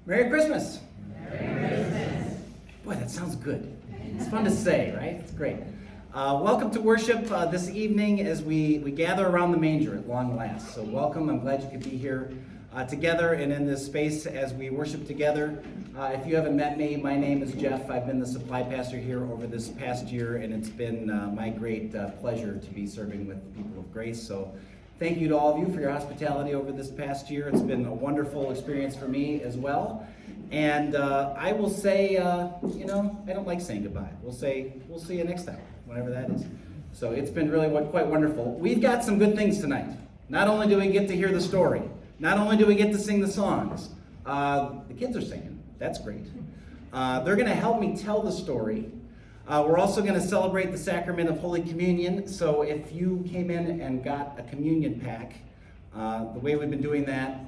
Merry Christmas. Merry Christmas. Boy, that sounds good. It's fun to say, right? It's great. Welcome to worship this evening as we gather around the manger at long last. So welcome. I'm glad you could be here together and in this space as we worship together. If you haven't met me, my name is Jeff. I've been the supply pastor here over this past year, and it's been my great pleasure to be serving with the people of Grace. So thank you to all of you for your hospitality over this past year. It's been a wonderful experience for me as well. And I will say, I don't like saying goodbye. We'll see you next time, whenever that is. So it's been really quite wonderful. We've got some good things tonight. Not only do we get to hear the story, not only do we get to sing the songs, the kids are singing. That's great. They're going to help me tell the story. We're also going to celebrate the sacrament of Holy Communion. So if you came in and got a communion pack, the way we've been doing that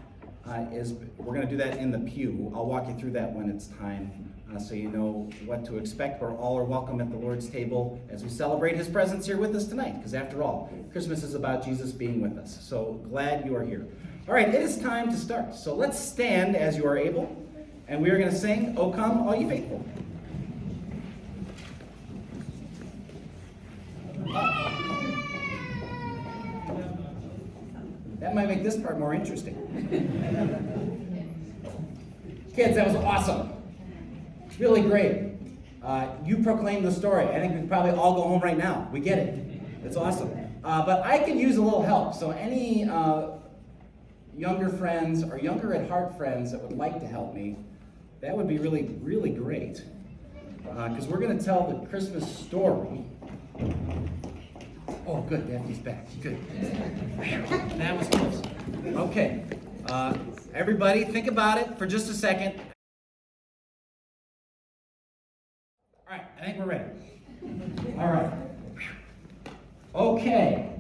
is we're going to do that in the pew. I'll walk you through that when it's time so you know what to expect. We're all are welcome at the Lord's table as we celebrate his presence here with us tonight, because after all, Christmas is about Jesus being with us. So glad you are here. All right, it is time to start. So let's stand as you are able, and we are going to sing, "O Come, All Ye Faithful." That might make this part more interesting. Kids, that was awesome. Really great. You proclaimed the story. I think we can probably all go home right now. We get it. It's awesome. But I could use a little help. So any younger friends or younger at heart friends that would like to help me, that would be really, really great. Because we're going to tell the Christmas story. Oh, good. Daphne's back. Good. That was close. Okay. Everybody, think about it for just a second. All right. I think we're ready. All right. Okay.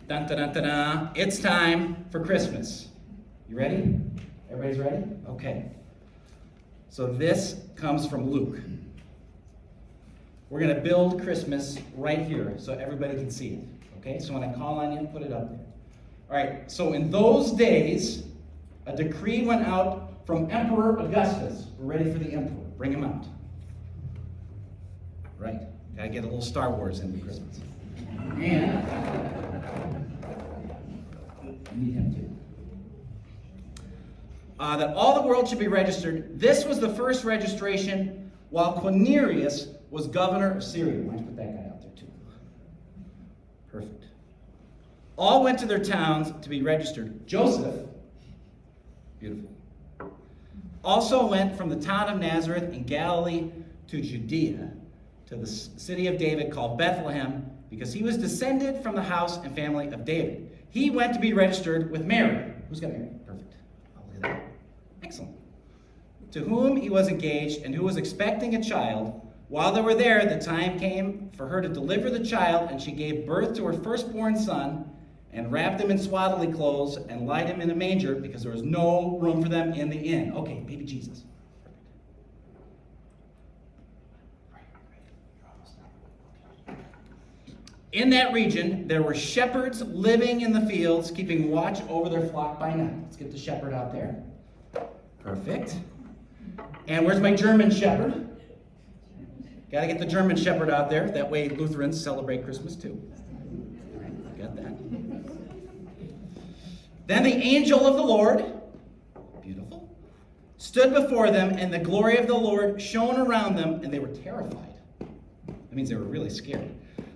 Dun, dun, dun, dun, dun. It's time for Christmas. You ready? Everybody's ready? Okay. So this comes from Luke. We're going to build Christmas right here so everybody can see it. Okay? So when I call on you, put it up there. All right. So in those days, a decree went out from Emperor Augustus. We're ready for the emperor. Bring him out. Right. Got to get a little Star Wars into Christmas. And I need him too. That all the world should be registered. This was the first registration while Quirinius was governor of Syria. Why don't you put that guy out there too? Perfect. All went to their towns to be registered. Joseph, beautiful, also went from the town of Nazareth in Galilee to Judea, to the city of David called Bethlehem, because he was descended from the house and family of David. He went to be registered with Mary. Who's got Mary? Perfect. I'll look at that. Excellent. To whom he was engaged and who was expecting a child. While they were there, the time came for her to deliver the child, and she gave birth to her firstborn son and wrapped him in swaddling clothes and laid him in a manger because there was no room for them in the inn. Okay, baby Jesus. In that region, there were shepherds living in the fields, keeping watch over their flock by night. Let's get the shepherd out there. Perfect. And where's my German shepherd? Got to get the German shepherd out there. That way Lutherans celebrate Christmas too. Got that. Then the angel of the Lord, beautiful, stood before them, and the glory of the Lord shone around them, and they were terrified. That means they were really scared.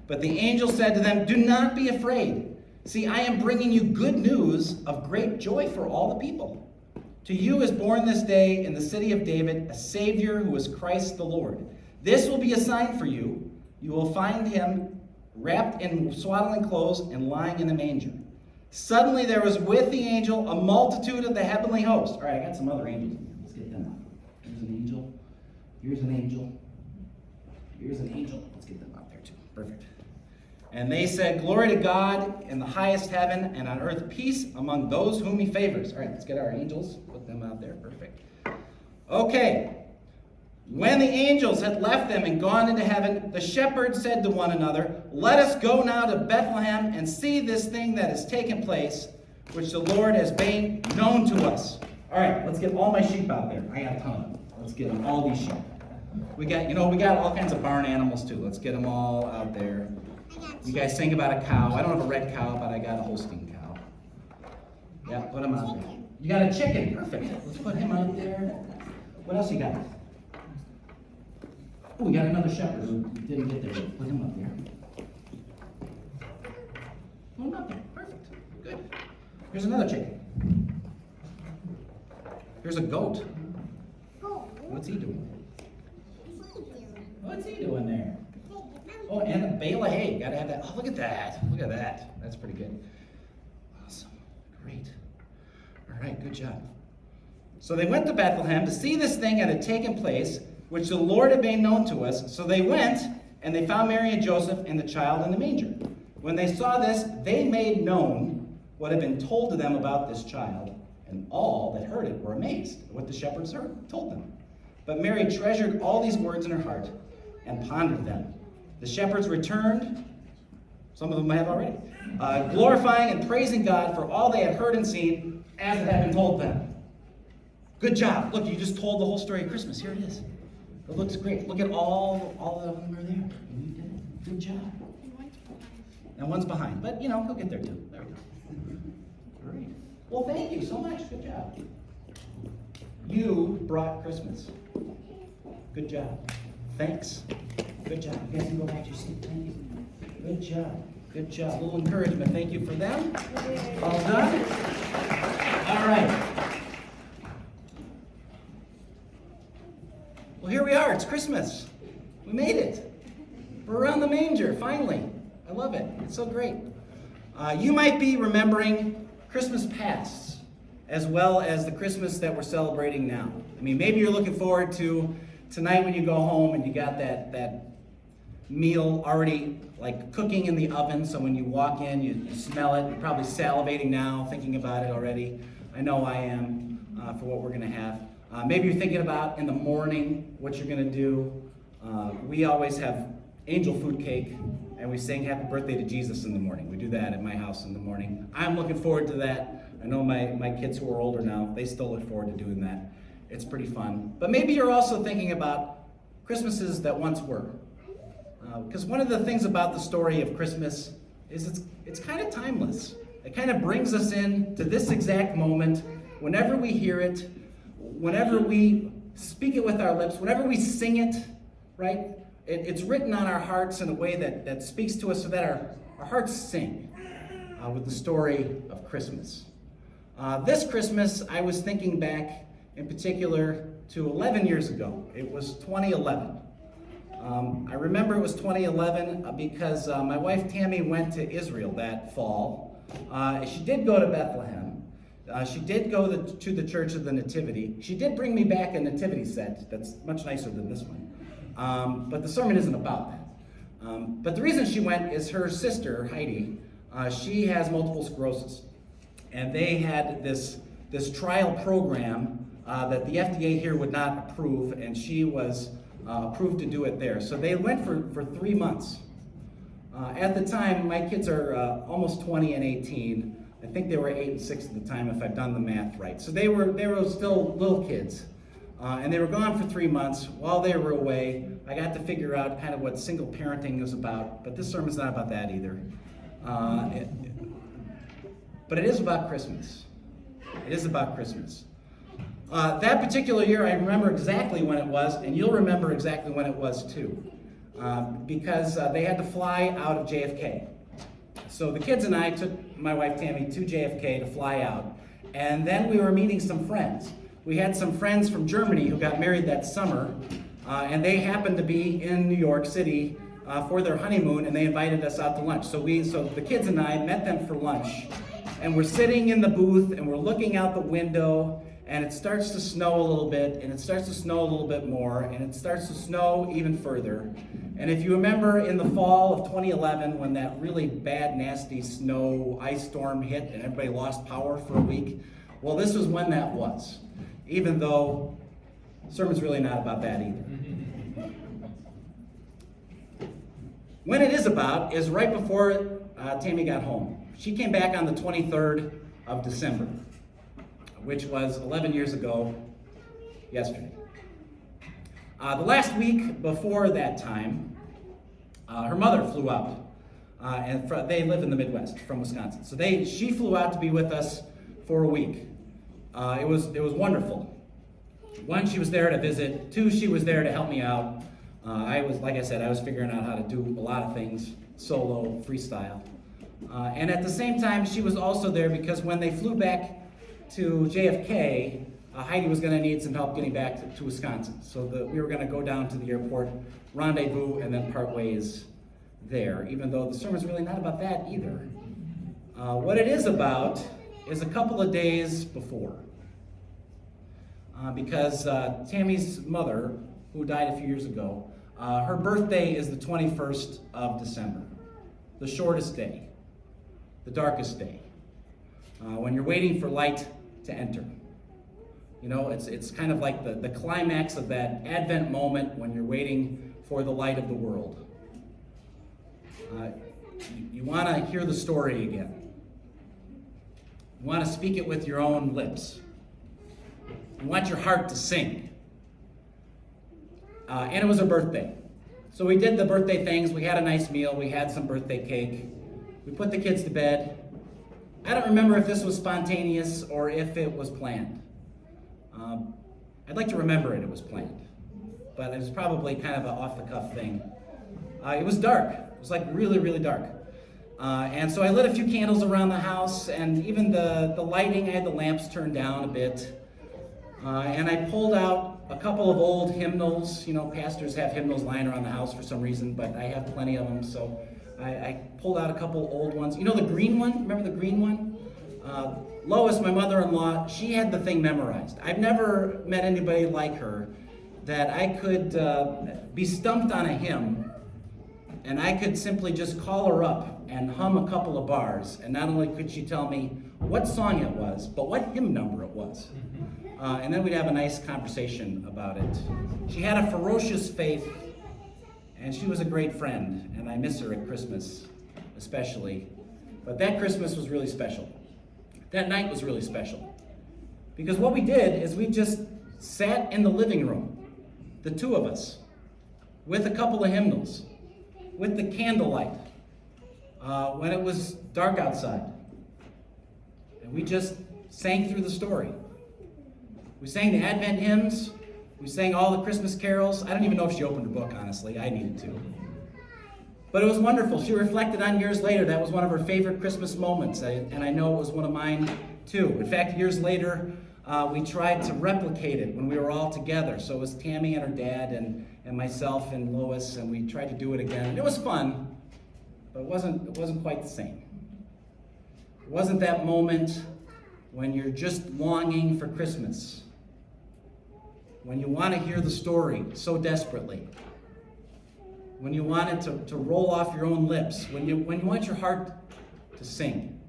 But the angel said to them, "Do not be afraid. See, I am bringing you good news of great joy for all the people. To you is born this day in the city of David a Savior who is Christ the Lord. This will be a sign for you. You will find him wrapped in swaddling clothes and lying in a manger." Suddenly there was with the angel a multitude of the heavenly host. All right, I got some other angels. Let's get them out. Here's an angel. Here's an angel. Here's an angel. Let's get them out there too. Perfect. And they said, "Glory to God in the highest heaven, and on earth peace among those whom he favors." All right, let's get our angels. Put them out there. Perfect. Okay. When the angels had left them and gone into heaven, the shepherds said to one another, "Let us go now to Bethlehem and see this thing that has taken place, which the Lord has made known to us. All right, let's get all my sheep out there. I got a ton of them. Let's get them, all these sheep. We got all kinds of barn animals too. Let's get them all out there. You guys sing about a cow. I don't have a red cow, but I got a Holstein cow. Yeah, put him out there. You got a chicken. Perfect. Let's put him out there. What else you got? Oh, we got another shepherd who didn't get there. Put him up there. Put him up there. Perfect. Good. Here's another chicken. Here's a goat. What's he doing? What's he doing there? Oh, and a bale of hay. Gotta have that. Oh, look at that. Look at that. That's pretty good. Awesome. Great. All right, good job. So they went to Bethlehem to see this thing that had taken place, which the Lord had made known to us. So they went, and they found Mary and Joseph and the child in the manger. When they saw this, they made known what had been told to them about this child, and all that heard it were amazed at what the shepherds told them. But Mary treasured all these words in her heart and pondered them. The shepherds returned, some of them have already, glorifying and praising God for all they had heard and seen as it had been told them. Good job. Look, you just told the whole story of Christmas. Here it is. It looks great. Look at all of them are there. You did it. Good job. And one's behind, but he'll get there too. There we go. Great. Well, thank you so much. Good job. You brought Christmas. Good job. Thanks. Good job. You guys can go back to your seat. Thank you. Good job. Good job. A little encouragement. Thank you for them. All done. All right. Well, here we are. It's Christmas. We made it. We're around the manger, finally. I love it. It's so great. You might be remembering Christmas past as well as the Christmas that we're celebrating now. I mean, maybe you're looking forward to tonight when you go home and you got that meal already like cooking in the oven, so when you walk in, you smell it. You're probably salivating now, thinking about it already. I know I am for what we're going to have. Maybe you're thinking about in the morning what you're going to do. We always have angel food cake, and we sing Happy Birthday to Jesus in the morning. We do that at my house in the morning. I'm looking forward to that. I know my kids who are older now, they still look forward to doing that. It's pretty fun. But maybe you're also thinking about Christmases that once were. Because one of the things about the story of Christmas is it's kind of timeless. It kind of brings us in to this exact moment. Whenever we hear it, whenever we speak it with our lips, whenever we sing it, right? It's written on our hearts in a way that speaks to us so that our hearts sing with the story of Christmas. This Christmas, I was thinking back in particular to 11 years ago. It was 2011. I remember it was 2011 because my wife Tammy went to Israel that fall. She did go to Bethlehem. She did go to the Church of the Nativity. She did bring me back a nativity set that's much nicer than this one. But the sermon isn't about that. But the reason she went is her sister, Heidi, she has multiple sclerosis. And they had this trial program that the FDA here would not approve, and she was approved to do it there. So they went for 3 months. At the time, my kids are almost 20 and 18. I think they were 8 and 6 at the time, if I've done the math right. So they were still little kids. And they were gone for 3 months. While they were away, I got to figure out kind of what single parenting is about, but this sermon's not about that either. But it is about Christmas. It is about Christmas. That particular year, I remember exactly when it was, and you'll remember exactly when it was too, because they had to fly out of JFK. So the kids and I took my wife Tammy to JFK to fly out, and then we were meeting some friends. We had some friends from Germany who got married that summer, and they happened to be in New York City for their honeymoon, and they invited us out to lunch. So the kids and I met them for lunch, and we're sitting in the booth, and we're looking out the window, and it starts to snow a little bit, and it starts to snow a little bit more, and it starts to snow even further. And if you remember in the fall of 2011, when that really bad, nasty snow ice storm hit and everybody lost power for a week, well, this was when that was, even though the sermon's really not about that either. When it is about is right before Tammy got home. She came back on the 23rd of December, which was 11 years ago yesterday. The last week before that time, her mother flew out, and they live in the Midwest from Wisconsin. So she flew out to be with us for a week. It was wonderful. One, she was there to visit. Two, she was there to help me out. I was figuring out how to do a lot of things, solo, freestyle. And at the same time, she was also there because when they flew back to JFK, Heidi was going to need some help getting back to Wisconsin. So we were going to go down to the airport, rendezvous, and then part ways there, even though the sermon's really not about that either. What it is about is a couple of days before. Because Tammy's mother, who died a few years ago, her birthday is the 21st of December, the shortest day, the darkest day, when you're waiting for light to enter. You know, it's kind of like the climax of that Advent moment when you're waiting for the light of the world. You want to hear the story again. You want to speak it with your own lips. You want your heart to sing. And it was her birthday. So we did the birthday things. We had a nice meal. We had some birthday cake. We put the kids to bed. I don't remember if this was spontaneous or if it was planned. I'd like to remember it was planned. But it was probably kind of an off-the-cuff thing. It was dark. It was like really, really dark. And so I lit a few candles around the house, and even the lighting, I had the lamps turned down a bit. And I pulled out a couple of old hymnals. You know, pastors have hymnals lying around the house for some reason, but I have plenty of them, so I pulled out a couple old ones. You know the green one? Remember the green one? Lois, my mother-in-law, she had the thing memorized. I've never met anybody like her that I could be stumped on a hymn, and I could simply just call her up and hum a couple of bars, and not only could she tell me what song it was, but what hymn number it was. And then we'd have a nice conversation about it. She had a ferocious faith, and she was a great friend, and I miss her at Christmas, especially. But that Christmas was really special. That night was really special. Because what we did is we just sat in the living room, the two of us, with a couple of hymnals, with the candlelight, when it was dark outside. And we just sang through the story. We sang the Advent hymns. We sang all the Christmas carols. I don't even know if she opened her book, honestly. I needed to. But it was wonderful. She reflected on years later. That was one of her favorite Christmas moments, and I know it was one of mine, too. In fact, years later, we tried to replicate it when we were all together. So it was Tammy and her dad and myself and Lois, and we tried to do it again. And it was fun, but it wasn't quite the same. It wasn't that moment when you're just longing for Christmas, when you want to hear the story so desperately, when you want it to roll off your own lips, when you want your heart to sing,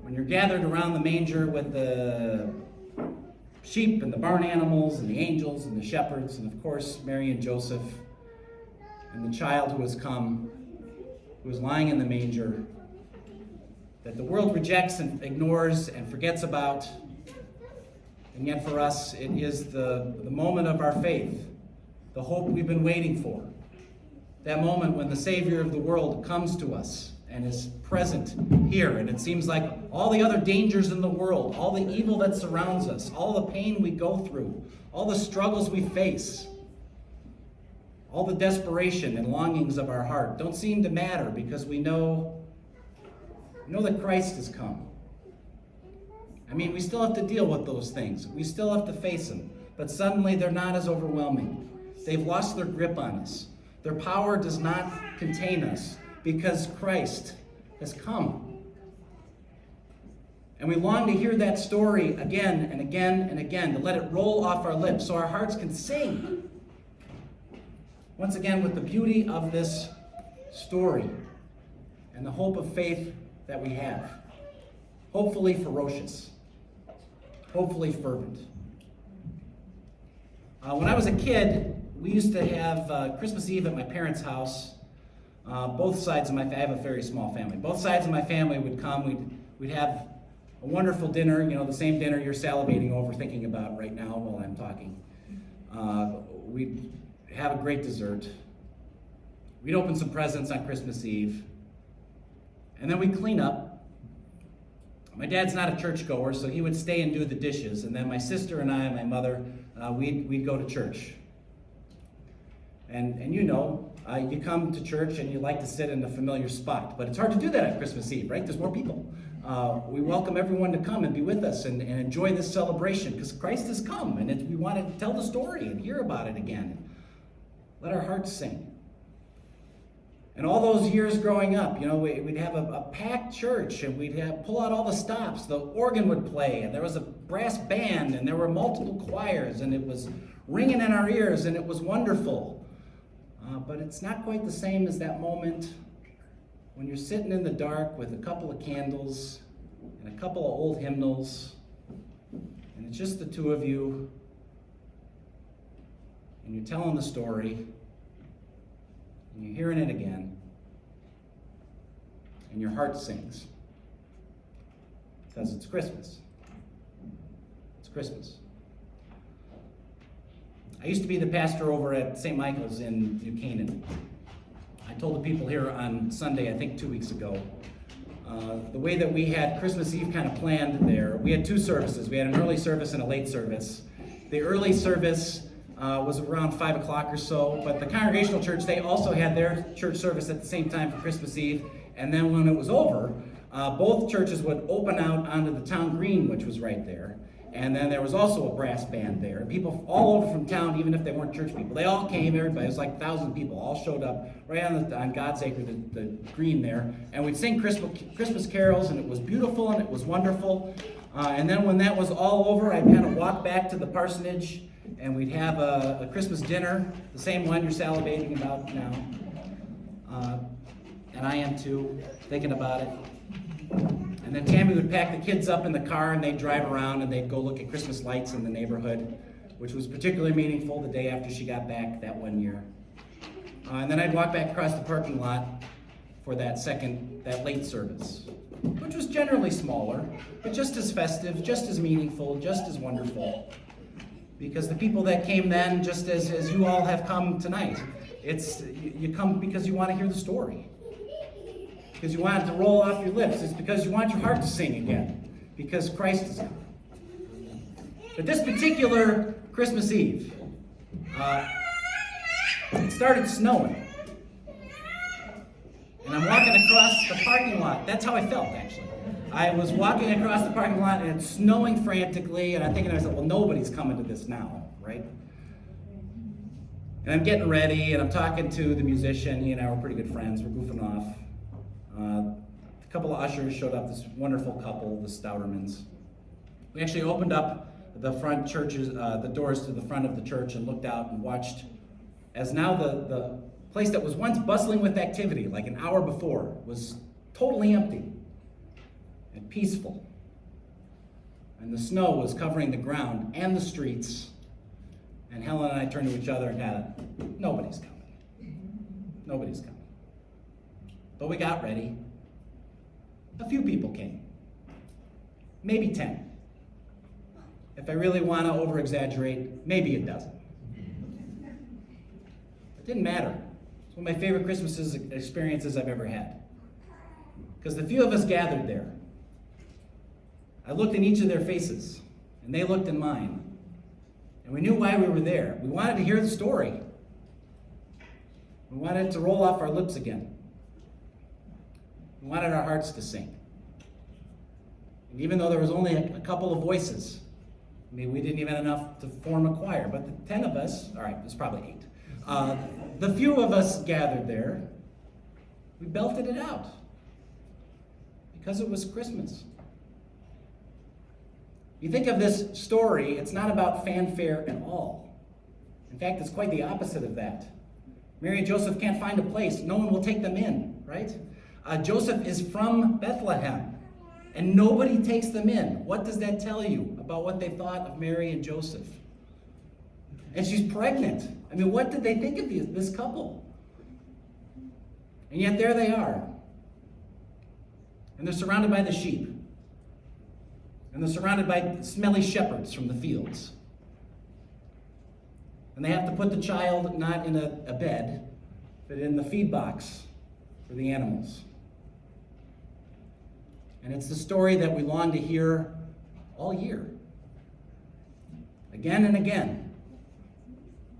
when you're gathered around the manger with the sheep and the barn animals and the angels and the shepherds and, of course, Mary and Joseph and the child who has come, who is lying in the manger, that the world rejects and ignores and forgets about. And yet for us, it is the moment of our faith, the hope we've been waiting for. That moment when the Savior of the world comes to us and is present here. And it seems like all the other dangers in the world, all the evil that surrounds us, all the pain we go through, all the struggles we face, all the desperation and longings of our heart don't seem to matter because we know that Christ has come. I mean, we still have to deal with those things. We still have to face them. But suddenly they're not as overwhelming. They've lost their grip on us. Their power does not contain us because Christ has come. And we long to hear that story again and again and again, to let it roll off our lips so our hearts can sing. Once again, with the beauty of this story and the hope of faith that we have. Hopefully ferocious. Hopefully fervent. When I was a kid, we used to have Christmas Eve at my parents' house. Both sides of my family, I have a very small family. Both sides of my family would come. We'd have a wonderful dinner, the same dinner you're salivating over thinking about right now while I'm talking. We'd have a great dessert. We'd open some presents on Christmas Eve. And then we'd clean up. My dad's not a churchgoer, so he would stay and do the dishes. And then my sister and I and my mother, we'd go to church. And you come to church and you like to sit in a familiar spot. But it's hard to do that on Christmas Eve, right? There's more people. We welcome everyone to come and be with us and enjoy this celebration because Christ has come. And we want to tell the story and hear about it again. Let our hearts sing. And all those years growing up, we'd have a packed church and we'd pull out all the stops. The organ would play and there was a brass band and there were multiple choirs and it was ringing in our ears and it was wonderful. But it's not quite the same as that moment when you're sitting in the dark with a couple of candles and a couple of old hymnals and it's just the two of you and you're telling the story and you're hearing it again and your heart sings because it's Christmas. It's Christmas. I used to be the pastor over at St. Michael's in New Canaan. I told the people here on Sunday, I think 2 weeks ago, the way that we had Christmas Eve kind of planned there, we had two services. We had an early service and a late service. The early service was around 5 o'clock or so, but the Congregational Church, they also had their church service at the same time for Christmas Eve, and then when it was over, both churches would open out onto the town green, which was right there. And then there was also a brass band there. People all over from town, even if they weren't church people, they all came, everybody, it was like 1,000 people, all showed up right on God's acre, the green there. And we'd sing Christmas carols, and it was beautiful, and it was wonderful. And then when that was all over, I'd kind of walk back to the parsonage, and we'd have a Christmas dinner, the same one you're salivating about now. And I am too, thinking about it. And then Tammy would pack the kids up in the car and they'd drive around and they'd go look at Christmas lights in the neighborhood, which was particularly meaningful the day after she got back that one year. And then I'd walk back across the parking lot for that late service, which was generally smaller, but just as festive, just as meaningful, just as wonderful. Because the people that came then, just as you all have come tonight, you come because you want to hear the story. Because you want it to roll off your lips. It's because you want your heart to sing again. Because Christ is come. But this particular Christmas Eve, it started snowing. And I'm walking across the parking lot. That's how I felt, actually. I was walking across the parking lot and it's snowing frantically. And I'm thinking to myself, well, nobody's coming to this now, right? And I'm getting ready and I'm talking to the musician. He and I were pretty good friends. We're goofing off. A couple of ushers showed up, this wonderful couple, the Stoutermans. We actually opened up the front churches, the doors to the front of the church and looked out and watched as now the place that was once bustling with activity, like an hour before, was totally empty and peaceful. And the snow was covering the ground and the streets. And Helen and I turned to each other and had nobody's coming. Nobody's coming. But we got ready. A few people came. Maybe 10. If I really want to over-exaggerate, maybe a dozen. It didn't matter. It's one of my favorite Christmas experiences I've ever had. Because the few of us gathered there, I looked in each of their faces, and they looked in mine. And we knew why we were there. We wanted to hear the story. We wanted it to roll off our lips again. We wanted our hearts to sing. And even though there was only a couple of voices, we didn't even have enough to form a choir, but the 10 of us, all right, there's probably 8. The few of us gathered there, we belted it out because it was Christmas. You think of this story, it's not about fanfare at all. In fact, it's quite the opposite of that. Mary and Joseph can't find a place. No one will take them in, right? Joseph is from Bethlehem, and nobody takes them in. What does that tell you about what they thought of Mary and Joseph? And she's pregnant. What did they think of this couple? And yet there they are. And they're surrounded by the sheep. And they're surrounded by smelly shepherds from the fields. And they have to put the child not in a bed, but in the feed box for the animals. And it's the story that we long to hear all year, again and again,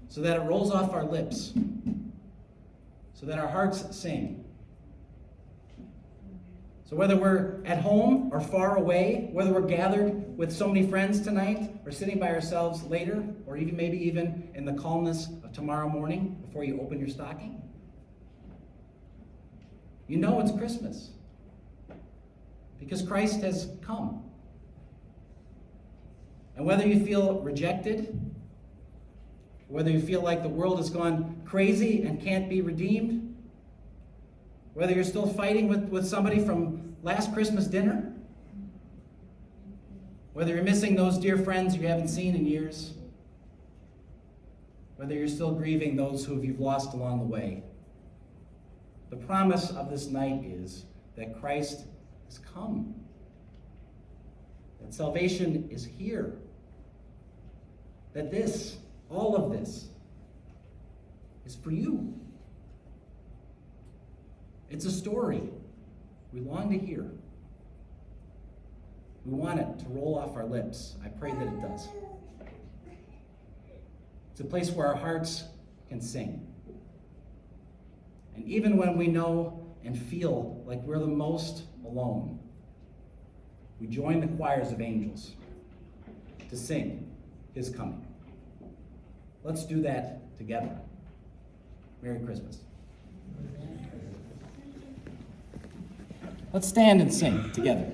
so that it rolls off our lips, so that our hearts sing. So whether we're at home or far away, whether we're gathered with so many friends tonight, or sitting by ourselves later, or maybe even in the calmness of tomorrow morning before you open your stocking, you know it's Christmas. Because Christ has come. And whether you feel rejected, whether you feel like the world has gone crazy and can't be redeemed, whether you're still fighting with somebody from last Christmas dinner, whether you're missing those dear friends you haven't seen in years, whether you're still grieving those who you've lost along the way, the promise of this night is that Christ has come, that salvation is here, that all of this, is for you. It's a story we long to hear. We want it to roll off our lips. I pray that it does. It's a place where our hearts can sing. And even when we know and feel like we're the most alone, we join the choirs of angels to sing his coming. Let's do that together. Merry Christmas. Let's stand and sing together.